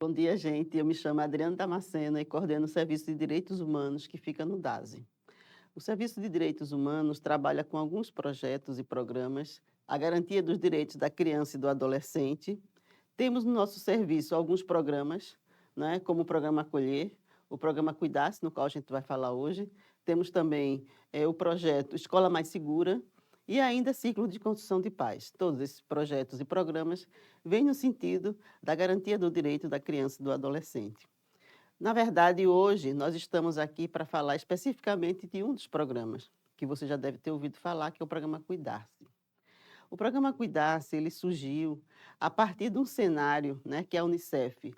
Bom dia, gente. Eu me chamo Adriana Damasceno e coordeno o Serviço de Direitos Humanos que fica no DASE. O Serviço de Direitos Humanos trabalha com alguns projetos e programas, a garantia dos direitos da criança e do adolescente. Temos no nosso serviço alguns programas, né, como o programa Acolher, o programa Cuidar-se, no qual a gente vai falar hoje. Temos também o projeto Escola Mais Segura e ainda Ciclo de Construção de Paz. Todos esses projetos e programas vêm no sentido da garantia do direito da criança e do adolescente. Na verdade, hoje nós estamos aqui para falar especificamente de um dos programas, que você já deve ter ouvido falar, que é o programa Cuidar-se. O programa Cuidar-se, ele surgiu a partir de um cenário, né, que a Unicef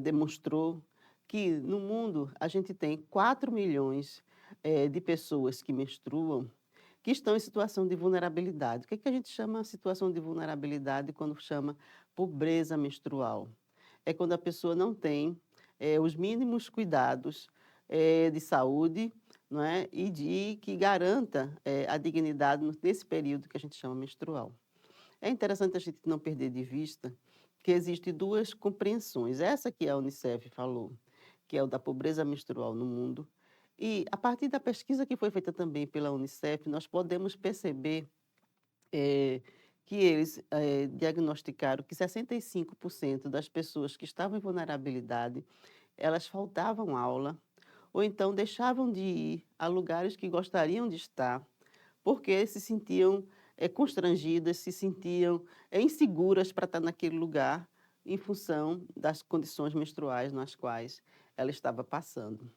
demonstrou que no mundo a gente tem 4 milhões de pessoas que menstruam que estão em situação de vulnerabilidade. O que, é que a gente chama situação de vulnerabilidade quando chama pobreza menstrual? É quando a pessoa não tem os mínimos cuidados de saúde, não é? E de que garanta a dignidade nesse período que a gente chama menstrual. É interessante a gente não perder de vista que existem duas compreensões. Essa que a Unicef falou, que é o da pobreza menstrual no mundo, e a partir da pesquisa que foi feita também pela Unicef, nós podemos perceber que eles diagnosticaram que 65% das pessoas que estavam em vulnerabilidade, elas faltavam aula, ou então deixavam de ir a lugares que gostariam de estar, porque se sentiam constrangidas, se sentiam inseguras para estar naquele lugar, em função das condições menstruais nas quais ela estava passando.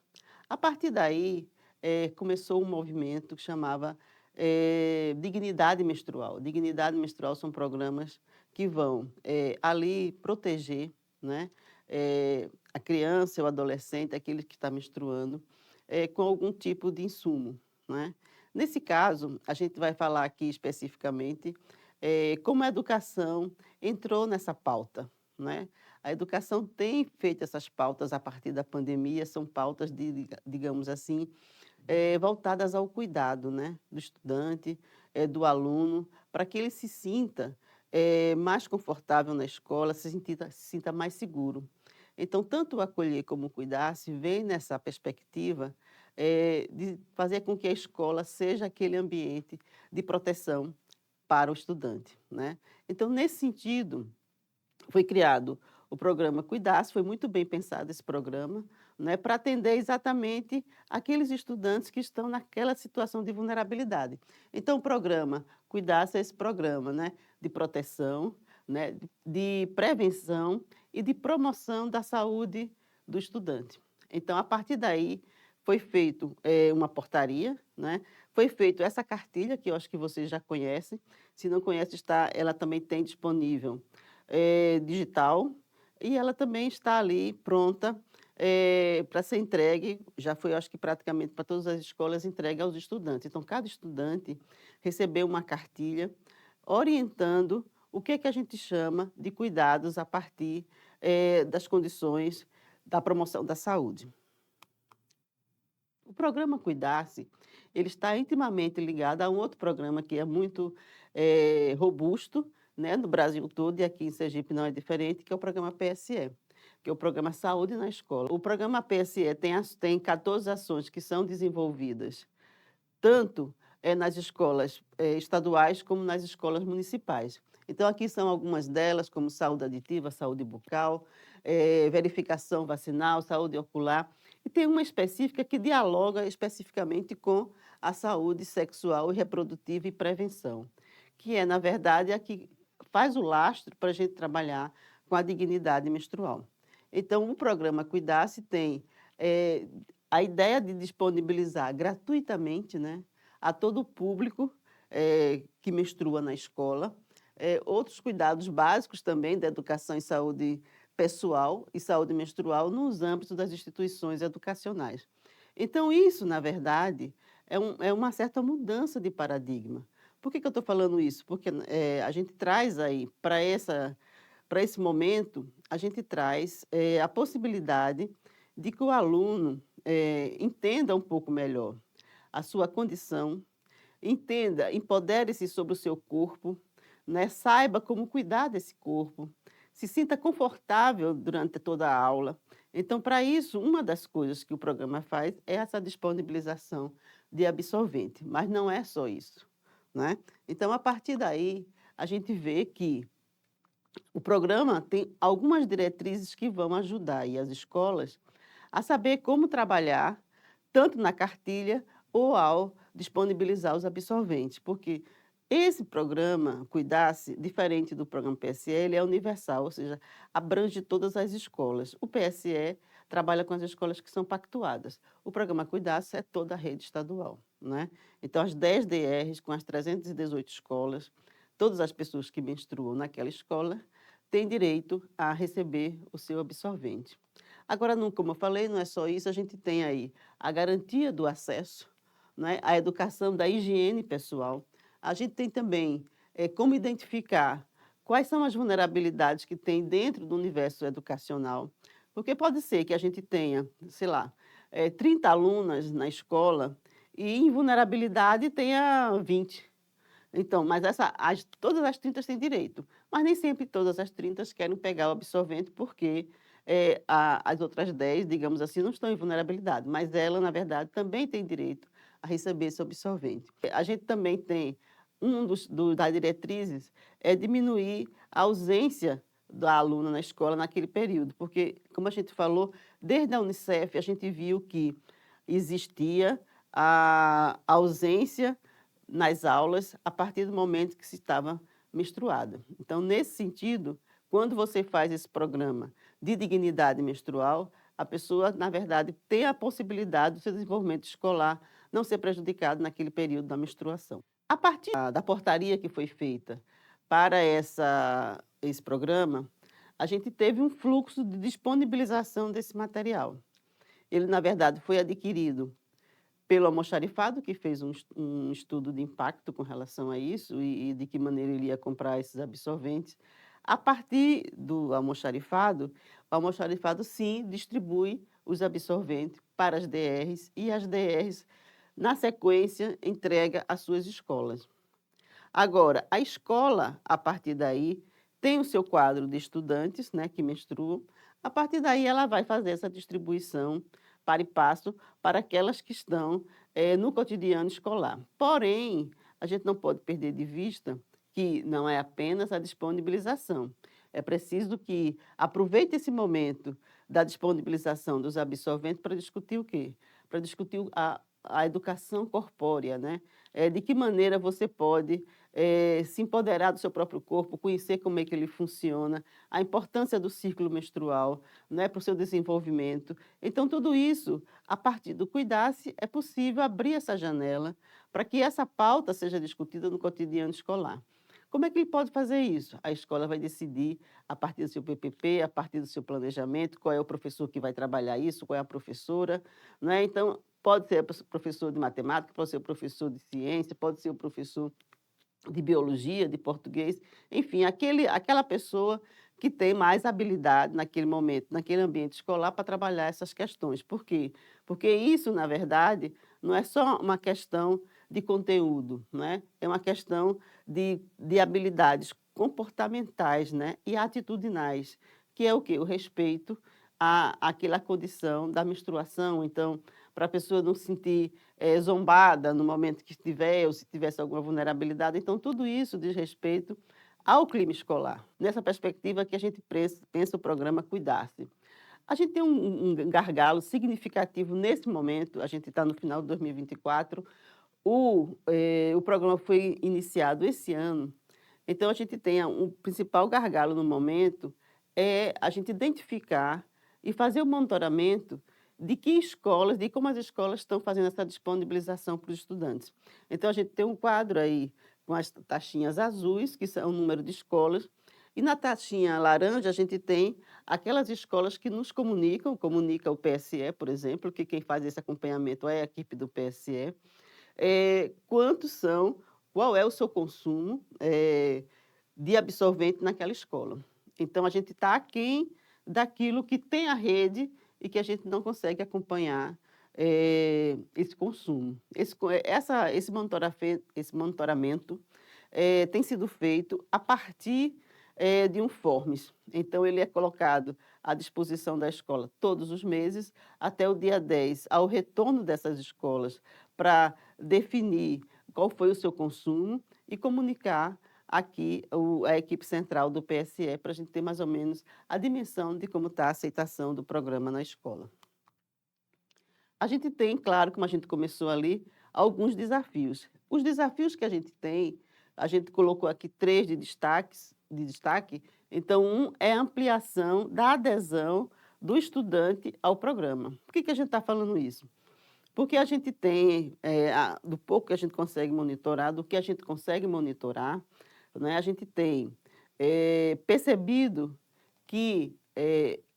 A partir daí, começou um movimento que chamava Dignidade Menstrual. Dignidade Menstrual são programas que vão ali proteger, né, a criança, o adolescente, aquele que está menstruando, com algum tipo de insumo, né. Nesse caso, a gente vai falar aqui especificamente como a educação entrou nessa pauta, né. A educação tem feito essas pautas a partir da pandemia, são pautas digamos assim, voltadas ao cuidado, né, do estudante, do aluno, para que ele se sinta mais confortável na escola, se sinta mais seguro. Então, tanto o acolher como o cuidar-se vem nessa perspectiva de fazer com que a escola seja aquele ambiente de proteção para o estudante, né. Então, nesse sentido, foi criado o programa Cuidasse, foi muito bem pensado esse programa, né, para atender exatamente aqueles estudantes que estão naquela situação de vulnerabilidade. Então o programa Cuidasse é esse programa, né, de proteção, né, de prevenção e de promoção da saúde do estudante. Então, a partir daí, foi feito uma portaria, né, foi feito essa cartilha, que eu acho que vocês já conhecem, se não conhece, ela também tem disponível digital, e ela também está ali pronta, para ser entregue, já foi acho que praticamente para todas as escolas entregue aos estudantes. Então cada estudante recebeu uma cartilha orientando o que é que a gente chama de cuidados a partir, das condições da promoção da saúde. O programa Cuidar-se, ele está intimamente ligado a um outro programa que é muito, robusto, né, no Brasil todo e aqui em Sergipe não é diferente, que é o programa PSE, que é o Programa Saúde na Escola. O programa PSE tem 14 ações que são desenvolvidas tanto nas escolas estaduais como nas escolas municipais. Então, aqui são algumas delas, como saúde aditiva, saúde bucal, verificação vacinal, saúde ocular, e tem uma específica que dialoga especificamente com a saúde sexual e reprodutiva e prevenção, que é, na verdade, a que faz o lastro para a gente trabalhar com a dignidade menstrual. Então, o programa Cuidar-se tem eh, a ideia de disponibilizar gratuitamente, né, a todo o público que menstrua na escola, outros cuidados básicos também da educação e saúde pessoal e saúde menstrual nos âmbitos das instituições educacionais. Então isso, na verdade, é uma certa mudança de paradigma. Por que que eu estou falando isso? Porque, a gente traz aí para esse momento, a gente traz, a possibilidade de que o aluno, entenda um pouco melhor a sua condição, entenda, empodere-se sobre o seu corpo, né, saiba como cuidar desse corpo, se sinta confortável durante toda a aula. Então, para isso, uma das coisas que o programa faz é essa disponibilização de absorvente, mas não é só isso, né. Então, a partir daí, a gente vê que o programa tem algumas diretrizes que vão ajudar aí as escolas a saber como trabalhar, tanto na cartilha ou ao disponibilizar os absorventes, porque esse programa Cuidar-se, diferente do programa PSE, ele é universal, ou seja, abrange todas as escolas. O PSE trabalha com as escolas que são pactuadas. O programa Cuidar-se é toda a rede estadual, né? Então, as 10 DRs com as 318 escolas, todas as pessoas que menstruam naquela escola têm direito a receber o seu absorvente. Agora, não, como eu falei, não é só isso, a gente tem aí a garantia do acesso, né, a educação da higiene pessoal. A gente tem também como identificar quais são as vulnerabilidades que tem dentro do universo educacional, porque pode ser que a gente tenha, sei lá, 30 alunas na escola e em vulnerabilidade tenha 20. Então, mas todas as 30 têm direito, mas nem sempre todas as 30 querem pegar o absorvente, porque as outras 10, digamos assim, não estão em vulnerabilidade, mas ela, na verdade, também tem direito a receber esse absorvente. A gente também tem, das diretrizes é diminuir a ausência da aluna na escola naquele período, porque, como a gente falou, desde a Unicef a gente viu que existia a ausência nas aulas a partir do momento que se estava menstruada. Então, nesse sentido, quando você faz esse programa de dignidade menstrual, a pessoa, na verdade, tem a possibilidade do seu desenvolvimento escolar não ser prejudicado naquele período da menstruação. A partir da portaria que foi feita para esse programa, a gente teve um fluxo de disponibilização desse material. Ele, na verdade, foi adquirido pelo almoxarifado, que fez um estudo de impacto com relação a isso e de que maneira ele ia comprar esses absorventes. A partir do almoxarifado, o almoxarifado sim distribui os absorventes para as DRs e as DRs, na sequência, entrega às suas escolas. Agora, a escola, a partir daí, tem o seu quadro de estudantes, né, que menstruam. A partir daí, ela vai fazer essa distribuição para e passo para aquelas que estão no cotidiano escolar. Porém, a gente não pode perder de vista que não é apenas a disponibilização. É preciso que aproveite esse momento da disponibilização dos absorventes para discutir o quê? Para discutir a educação corpórea, né? De que maneira você pode se empoderar do seu próprio corpo, conhecer como é que ele funciona, a importância do ciclo menstrual, né, para o seu desenvolvimento. Então, tudo isso, a partir do Cuidar-se, é possível abrir essa janela para que essa pauta seja discutida no cotidiano escolar. Como é que ele pode fazer isso? A escola vai decidir, a partir do seu PPP, a partir do seu planejamento, qual é o professor que vai trabalhar isso, qual é a professora, né? Então, pode ser o professor de matemática, pode ser o professor de ciência, pode ser o professor de biologia, de português, enfim, aquela pessoa que tem mais habilidade naquele momento, naquele ambiente escolar para trabalhar essas questões. Por quê? Porque isso, na verdade, não é só uma questão de conteúdo, né? É uma questão de habilidades comportamentais, né? E atitudinais, que é o quê? O respeito àquela condição da menstruação. Então, para a pessoa não se sentir zombada no momento que estiver, ou se tivesse alguma vulnerabilidade. Então, tudo isso diz respeito ao clima escolar. Nessa perspectiva que a gente pensa o programa Cuidar-se. A gente tem um gargalo significativo nesse momento, a gente está no final de 2024, o programa foi iniciado esse ano, então a gente tem um principal gargalo no momento é a gente identificar e fazer o monitoramento de que escolas, de como as escolas estão fazendo essa disponibilização para os estudantes. Então a gente tem um quadro aí com as taxinhas azuis, que são o número de escolas, e na taxinha laranja a gente tem aquelas escolas que nos comunica o PSE, por exemplo, que quem faz esse acompanhamento é a equipe do PSE, quantos são, qual é o seu consumo de absorvente naquela escola. Então, a gente está aquém daquilo que tem a rede e que a gente não consegue acompanhar esse consumo. Esse monitoramento tem sido feito a partir de uniformes. Então, ele é colocado à disposição da escola todos os meses, até o dia 10, ao retorno dessas escolas, para definir qual foi o seu consumo e comunicar aqui a equipe central do PSE, para a gente ter mais ou menos a dimensão de como está a aceitação do programa na escola. A gente tem, claro, como a gente começou ali, alguns desafios. Os desafios que a gente colocou aqui 3 de destaque. Então, um é a ampliação da adesão do estudante ao programa. Por que a gente está falando isso? Porque a gente tem, do pouco que a gente consegue monitorar, do que a gente consegue monitorar, né, a gente tem percebido que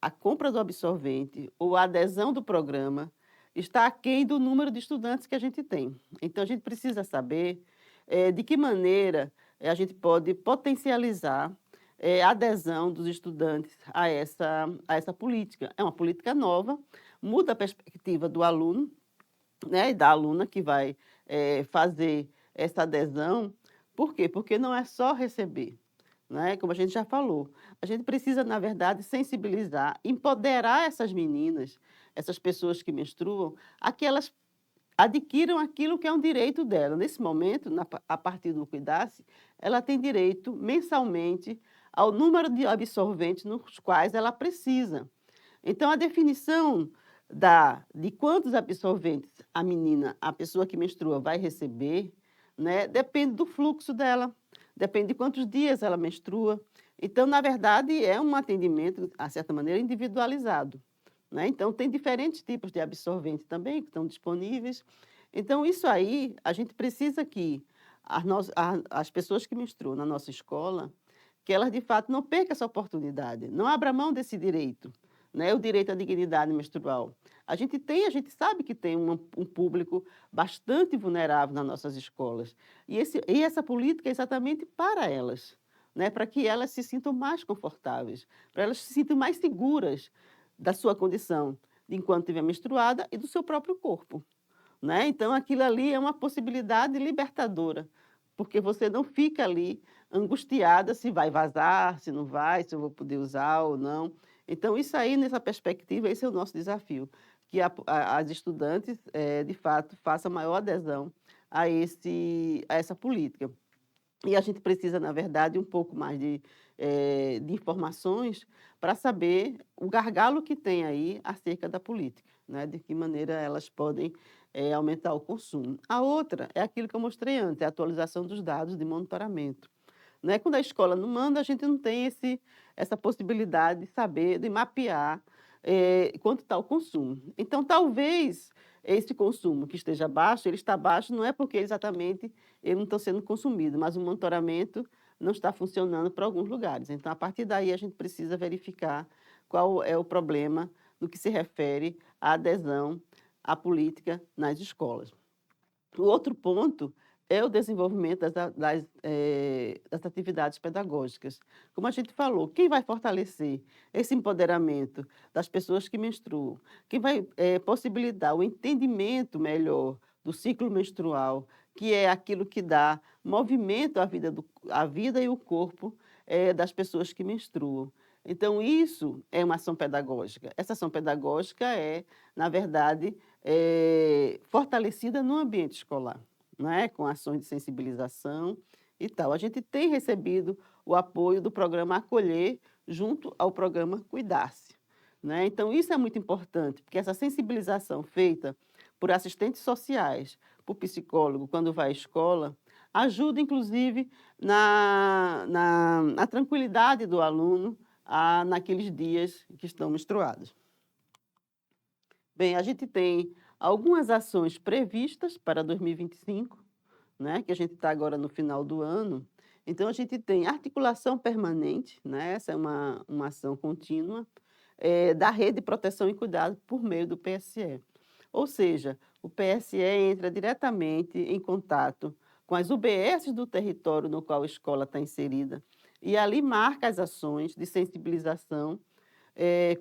a compra do absorvente ou a adesão do programa está aquém do número de estudantes que a gente tem. Então, a gente precisa saber de que maneira a gente pode potencializar a adesão dos estudantes a essa política. É uma política nova, muda a perspectiva do aluno, né, e da aluna que vai fazer essa adesão. Por quê? Porque não é só receber, né, como a gente já falou. A gente precisa, na verdade, sensibilizar, empoderar essas meninas, essas pessoas que menstruam, a que elas adquiram aquilo que é um direito dela. Nesse momento, a partir do Cuidar-se, ela tem direito mensalmente ao número de absorventes nos quais ela precisa. Então, a definição de quantos absorventes a pessoa que menstrua, vai receber, né, depende do fluxo dela, depende de quantos dias ela menstrua. Então, na verdade, é um atendimento, de certa maneira, individualizado, né? Então, tem diferentes tipos de absorventes também que estão disponíveis. Então, isso aí, a gente precisa que as pessoas que menstruam na nossa escola, que elas, de fato, não percam essa oportunidade, não abra mão desse direito, né, o direito à dignidade menstrual. A gente sabe que tem um público bastante vulnerável nas nossas escolas, e essa política é exatamente para elas, né, para que elas se sintam mais confortáveis, para elas se sintam mais seguras da sua condição de enquanto estiver menstruada e do seu próprio corpo, né. Então aquilo ali é uma possibilidade libertadora, porque você não fica ali angustiada se vai vazar, se não vai, se eu vou poder usar ou não. Então isso aí, nessa perspectiva, esse é o nosso desafio, que as estudantes, de fato, façam maior adesão a essa política. E a gente precisa, na verdade, um pouco mais de informações para saber o gargalo que tem aí acerca da política, né, de que maneira elas podem, aumentar o consumo. A outra é aquilo que eu mostrei antes, é a atualização dos dados de monitoramento, né. Quando a escola não manda, a gente não tem essa possibilidade de saber, de mapear, quanto está o consumo. Então, talvez, esse consumo que esteja baixo, ele está baixo não é porque exatamente ele não está sendo consumido, mas o monitoramento não está funcionando para alguns lugares. Então, a partir daí, a gente precisa verificar qual é o problema no que se refere à adesão à política nas escolas. O outro ponto é o desenvolvimento das atividades pedagógicas. Como a gente falou, quem vai fortalecer esse empoderamento das pessoas que menstruam, quem vai possibilitar o entendimento melhor do ciclo menstrual, que é aquilo que dá movimento à vida e o corpo das pessoas que menstruam. Então, isso é uma ação pedagógica. Essa ação pedagógica é, na verdade, fortalecida no ambiente escolar, né, com ações de sensibilização e tal. A gente tem recebido o apoio do programa Acolher junto ao programa Cuidar-se, né. Então isso é muito importante, porque essa sensibilização feita por assistentes sociais, por psicólogo, quando vai à escola, ajuda inclusive na tranquilidade do aluno, naqueles dias que estão menstruados. Bem, a gente tem algumas ações previstas para 2025, né, que a gente está agora no final do ano. Então, a gente tem articulação permanente, né, essa é uma ação contínua, da rede de proteção e cuidado por meio do PSE. Ou seja, o PSE entra diretamente em contato com as UBSs do território no qual a escola está inserida e ali marca as ações de sensibilização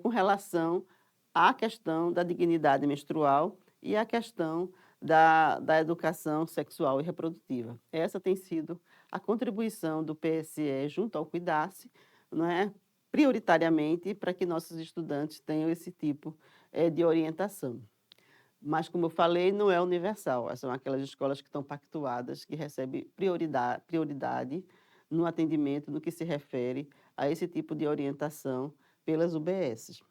com relação à questão da dignidade menstrual e à questão da educação sexual e reprodutiva. Essa tem sido a contribuição do PSE junto ao Cuidasse, não é, prioritariamente para que nossos estudantes tenham esse tipo, de orientação. Mas, como eu falei, não é universal, são aquelas escolas que estão pactuadas, que recebem prioridade no atendimento no que se refere a esse tipo de orientação pelas UBSs.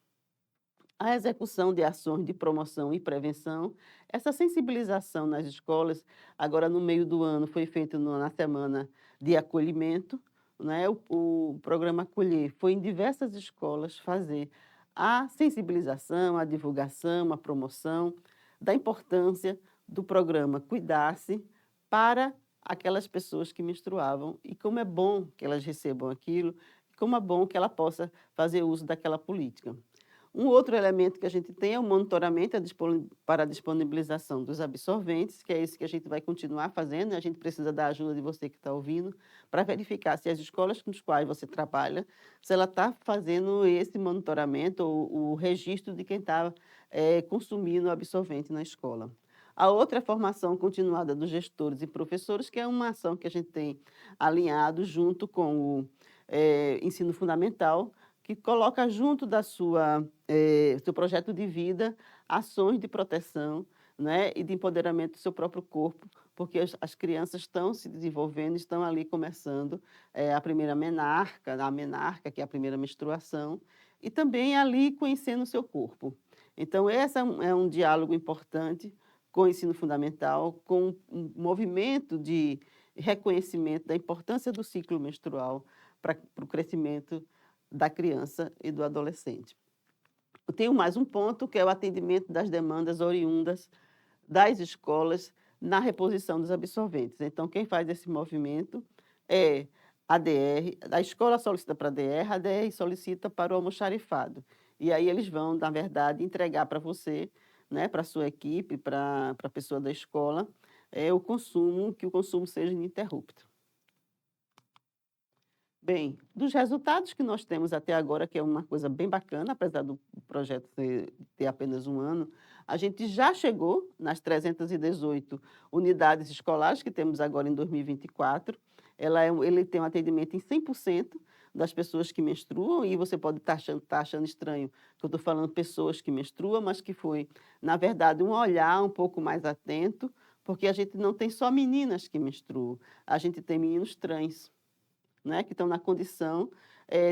A execução de ações de promoção e prevenção, essa sensibilização nas escolas, agora no meio do ano foi feito na semana de acolhimento, né? O programa Acolher foi em diversas escolas fazer a sensibilização, a divulgação, a promoção da importância do programa Cuidar-se para aquelas pessoas que menstruavam e como é bom que elas recebam aquilo, como é bom que ela possa fazer uso daquela política. Um outro elemento que a gente tem é o monitoramento para a disponibilização dos absorventes, que é esse que a gente vai continuar fazendo, né? A gente precisa da ajuda de você que está ouvindo, para verificar se as escolas com as quais você trabalha, se ela está fazendo esse monitoramento ou o registro de quem está consumindo o absorvente na escola. A outra é a formação continuada dos gestores e professores, que é uma ação que a gente tem alinhado junto com o ensino fundamental, que coloca junto da seu projeto de vida ações de proteção, né, e de empoderamento do seu próprio corpo, porque as crianças estão se desenvolvendo, estão ali começando a primeira menarca, a menarca, que é a primeira menstruação, e também ali conhecendo o seu corpo. Então, esse é um diálogo importante com o ensino fundamental, com um movimento de reconhecimento da importância do ciclo menstrual para o crescimento da criança e do adolescente. Eu tenho mais um ponto, que é o atendimento das demandas oriundas das escolas na reposição dos absorventes. Então, quem faz esse movimento é a DR, a escola solicita para a DR solicita para o almoxarifado. E aí eles vão, na verdade, entregar para você, né, para a sua equipe, para a pessoa da escola, o consumo, que o consumo seja ininterrupto. Bem, dos resultados que nós temos até agora, que é uma coisa bem bacana, apesar do projeto ter apenas um ano, a gente já chegou nas 318 unidades escolares que temos agora em 2024. Ele tem um atendimento em 100% das pessoas que menstruam, e você pode estar achando estranho que eu estou falando pessoas que menstruam, mas que foi, na verdade, um olhar um pouco mais atento, porque a gente não tem só meninas que menstruam, a gente tem meninos trans, né, que estão na condição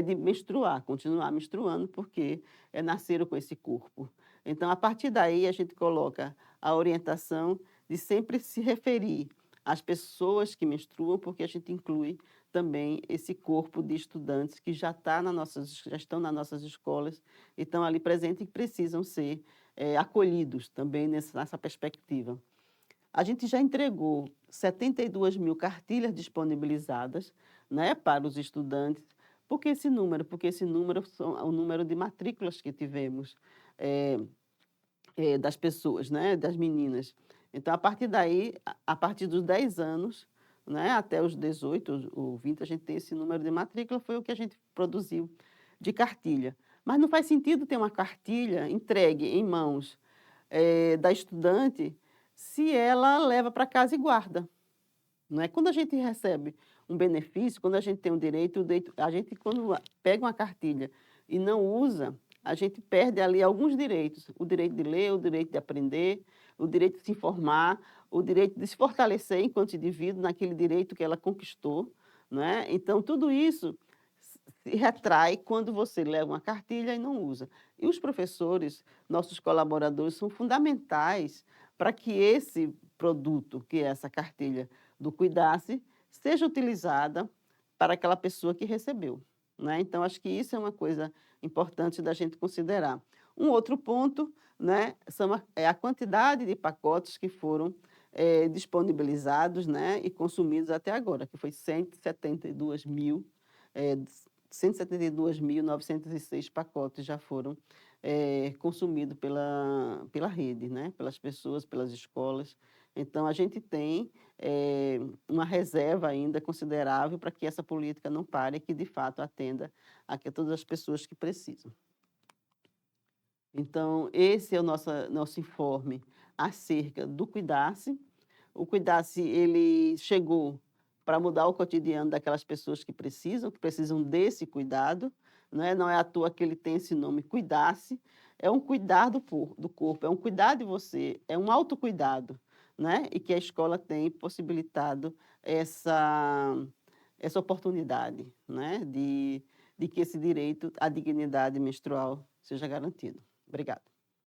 de menstruar, continuar menstruando, porque nasceram com esse corpo. Então, a partir daí, a gente coloca a orientação de sempre se referir às pessoas que menstruam, porque a gente inclui também esse corpo de estudantes que já estão nas nossas escolas e estão ali presentes e precisam ser acolhidos também nessa perspectiva. A gente já entregou 72 mil cartilhas disponibilizadas, né, para os estudantes. Por que esse número? Porque esse número é o número de matrículas que tivemos das pessoas, né, das meninas. Então, a partir daí, a partir dos 10 anos, né, até os 18 ou 20, a gente tem esse número de matrícula, foi o que a gente produziu de cartilha. Mas não faz sentido ter uma cartilha entregue em mãos da estudante se ela leva para casa e guarda. Não é? Quando a gente recebe um benefício, quando a gente tem um direito, a gente, quando pega uma cartilha e não usa, a gente perde ali alguns direitos. O direito de ler, o direito de aprender, o direito de se informar, o direito de se fortalecer enquanto indivíduo naquele direito que ela conquistou. Não é? Então, tudo isso se retrai quando você leva uma cartilha e não usa. E os professores, nossos colaboradores, são fundamentais para que esse produto, que é essa cartilha do Cuidasse, seja utilizada para aquela pessoa que recebeu, né? Então, acho que isso é uma coisa importante da gente considerar. Um outro ponto, né, é a quantidade de pacotes que foram disponibilizados, né, e consumidos até agora, que foi 172 mil, 172.906 pacotes já foram consumidos pela rede, né, pelas pessoas, pelas escolas. Então, a gente tem uma reserva ainda considerável para que essa política não pare e que, de fato, atenda a todas as pessoas que precisam. Então, esse é o nosso informe acerca do Cuidasse. O Cuidasse, ele chegou para mudar o cotidiano daquelas pessoas que precisam desse cuidado, né? Não é à toa que ele tem esse nome, cuidar-se, é um cuidar do corpo, é um cuidar de você, é um autocuidado, né? E que a escola tem possibilitado essa oportunidade, né? De que esse direito à dignidade menstrual seja garantido. Obrigada.